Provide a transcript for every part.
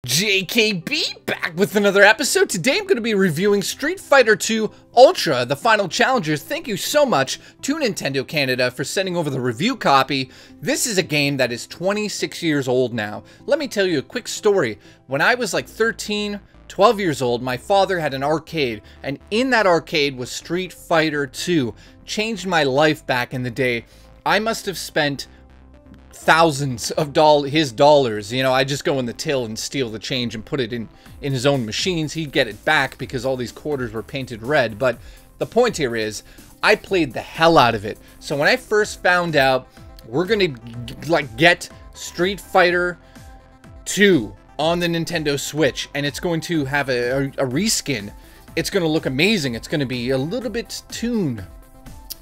JKB back with another episode. Today I'm going to be reviewing Street Fighter 2 Ultra, the final challenger. Thank you so much to Nintendo Canada for sending over the review copy. This is a game that is 26 years old now. Let me tell you a quick story. When I was like 13, 12 years old, my father had an arcade, and in that arcade was Street Fighter 2. Changed my life back in the day. I must have spent thousands of his dollars. You know, I just go in the till and steal the change and put it in his own machines. He'd get it back because all these quarters were painted red. But the point here is, I played the hell out of it. So when I first found out we're gonna get Street Fighter 2 on the Nintendo Switch, and it's going to have a reskin, it's gonna look amazing. It's gonna be a little bit tuned.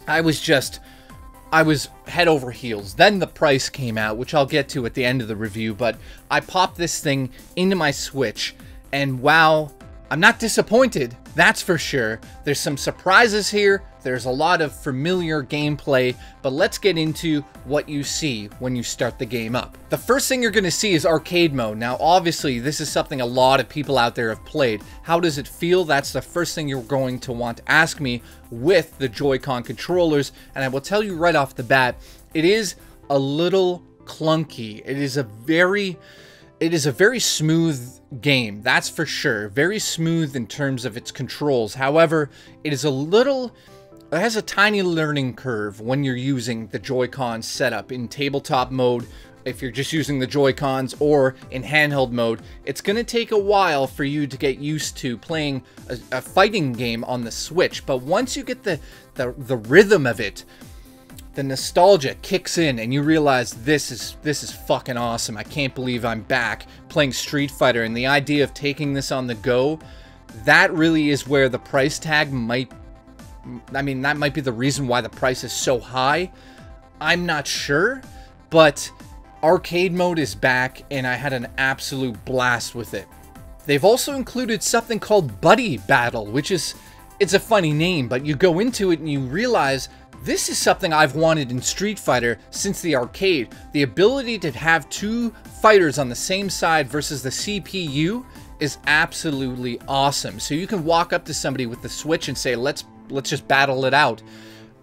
I was head over heels. Then the price came out, which I'll get to at the end of the review, but I popped this thing into my Switch, and wow, I'm not disappointed, that's for sure. There's some surprises here, there's a lot of familiar gameplay, but let's get into what you see when you start the game up. The first thing you're going to see is arcade mode. Now, obviously, this is something a lot of people out there have played. How does it feel? That's the first thing you're going to want to ask me with the Joy-Con controllers, and I will tell you right off the bat, it is a little clunky. It is a very smooth game, that's for sure. Very smooth in terms of its controls. However, it has a tiny learning curve when you're using the Joy-Con setup in tabletop mode. If you're just using the Joy-Cons, or in handheld mode, it's going to take a while for you to get used to playing a fighting game on the Switch. But once you get the rhythm of it, the nostalgia kicks in and you realize this is fucking awesome. I can't believe I'm back playing Street Fighter, and the idea of taking this on the go, that really is where the price tag might, I mean, that might be the reason why the price is so high. I'm not sure, but arcade mode is back and I had an absolute blast with it. They've also included something called Buddy Battle, which it's a funny name, but you go into it and you realize this is something I've wanted in Street Fighter since the arcade. The ability to have two fighters on the same side versus the CPU is absolutely awesome. So you can walk up to somebody with the Switch and say, let's just battle it out.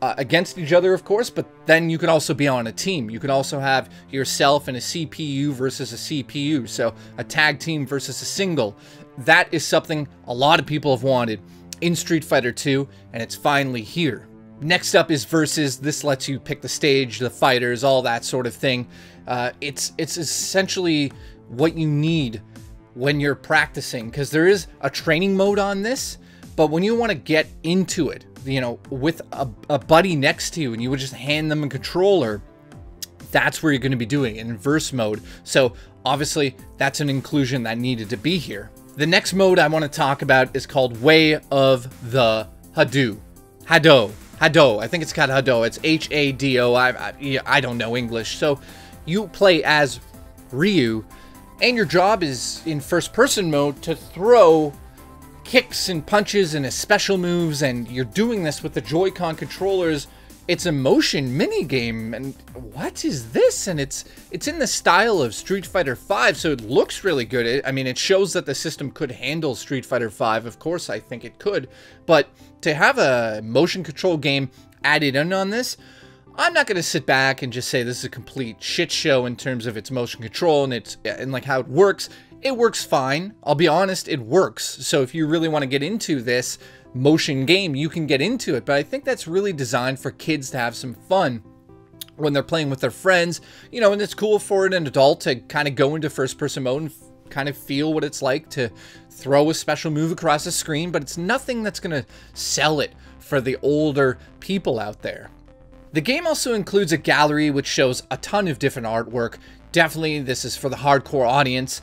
Against each other, of course, but then you can also be on a team. You can also have yourself and a CPU versus a CPU, so a tag team versus a single. That is something a lot of people have wanted in Street Fighter 2, and it's finally here. Next up is Versus. This lets you pick the stage, the fighters, all that sort of thing. It's essentially what you need when you're practicing, because there is a training mode on this, but when you want to get into it, you know, with a buddy next to you and you would just hand them a controller, that's where you're going to be doing it in verse mode. So obviously that's an inclusion that needed to be here. The next mode I want to talk about is called Way of the Hado. I think it's called Hado. It's H-A-D-O. I don't know English. So you play as Ryu, and your job is in first-person mode to throw kicks and punches and special moves, and you're doing this with the Joy-Con controllers. It's a motion minigame, and what is this? And it's in the style of Street Fighter V, so it looks really good. I mean, it shows that the system could handle Street Fighter V. Of course, I think it could, but to have a motion control game added in on this, I'm not going to sit back and just say this is a complete shit show in terms of its motion control and like how it works. It works fine. I'll be honest, it works. So if you really want to get into this motion game, you can get into it. But I think that's really designed for kids to have some fun when they're playing with their friends. You know, and it's cool for an adult to kind of go into first-person mode and kind of feel what it's like to throw a special move across the screen. But it's nothing that's going to sell it for the older people out there. The game also includes a gallery which shows a ton of different artwork. Definitely, this is for the hardcore audience.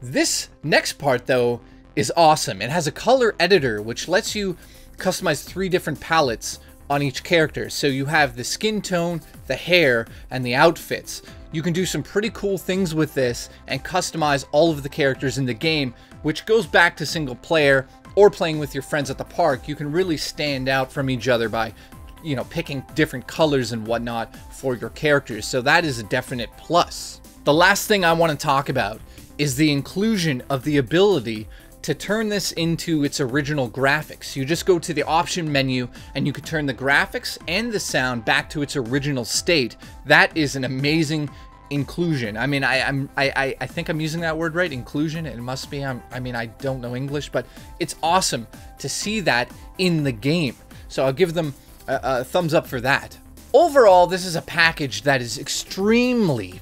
This next part, though, is awesome. It has a color editor, which lets you customize 3 different palettes on each character. So you have the skin tone, the hair, and the outfits. You can do some pretty cool things with this and customize all of the characters in the game, which goes back to single player or playing with your friends at the park. You can really stand out from each other by, you know, picking different colors and whatnot for your characters. So that is a definite plus. The last thing I want to talk about is the inclusion of the ability to turn this into its original graphics. You just go to the option menu and you can turn the graphics and the sound back to its original state. That is an amazing inclusion. I mean, I think I'm using that word right, inclusion. It must be. I mean, I don't know English, but it's awesome to see that in the game. So I'll give them a thumbs up for that. Overall, this is a package that is extremely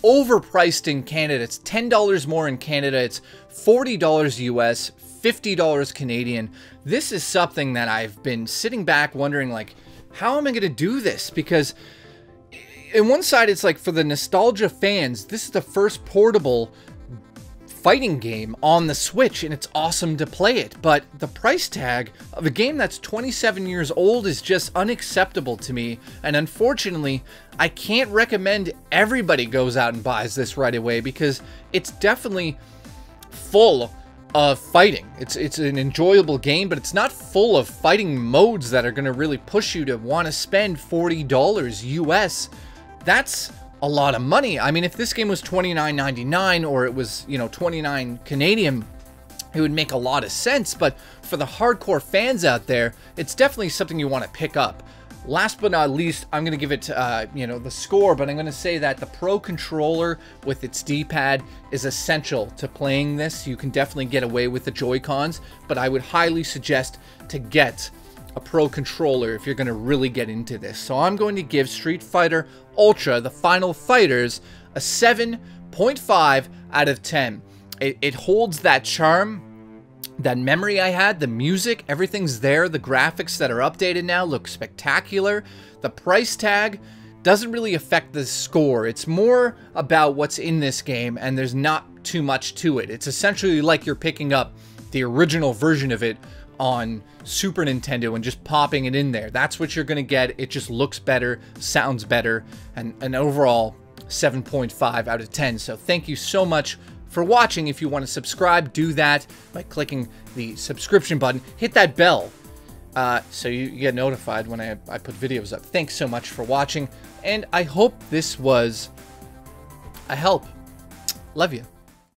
overpriced in Canada. It's $10 more in Canada. It's $40 US, $50 Canadian. This is something that I've been sitting back wondering, like, how am I going to do this? Because in one side, it's like, for the nostalgia fans, this is the first portable fighting game on the Switch, and it's awesome to play it. But the price tag of a game that's 27 years old is just unacceptable to me. And unfortunately, I can't recommend everybody goes out and buys this right away, because it's definitely full of fighting. It's an enjoyable game, but it's not full of fighting modes that are going to really push you to want to spend $40 US. That's a lot of money. I mean, if this game was $29.99 or it was, you know, 29 Canadian, it would make a lot of sense. But for the hardcore fans out there, it's definitely something you want to pick up. Last but not least, I'm going to give it, you know, the score, but I'm going to say that the Pro Controller with its D-pad is essential to playing this. You can definitely get away with the Joy-Cons, but I would highly suggest to get a Pro Controller if you're going to really get into this. So I'm going to give Street Fighter Ultra, The Final Fighters, a 7.5 out of 10. It holds that charm, that memory I had, the music, everything's there. The graphics that are updated now look spectacular. The price tag doesn't really affect the score. It's more about what's in this game, and there's not too much to it. It's essentially like you're picking up the original version of it on Super Nintendo and just popping it in there. That's what you're going to get. It just looks better, sounds better, and an overall 7.5 out of 10. So thank you so much for watching. If you want to subscribe, do that by clicking the subscription button. Hit that bell so you get notified when I put videos up. Thanks so much for watching, and I hope this was a help. Love you.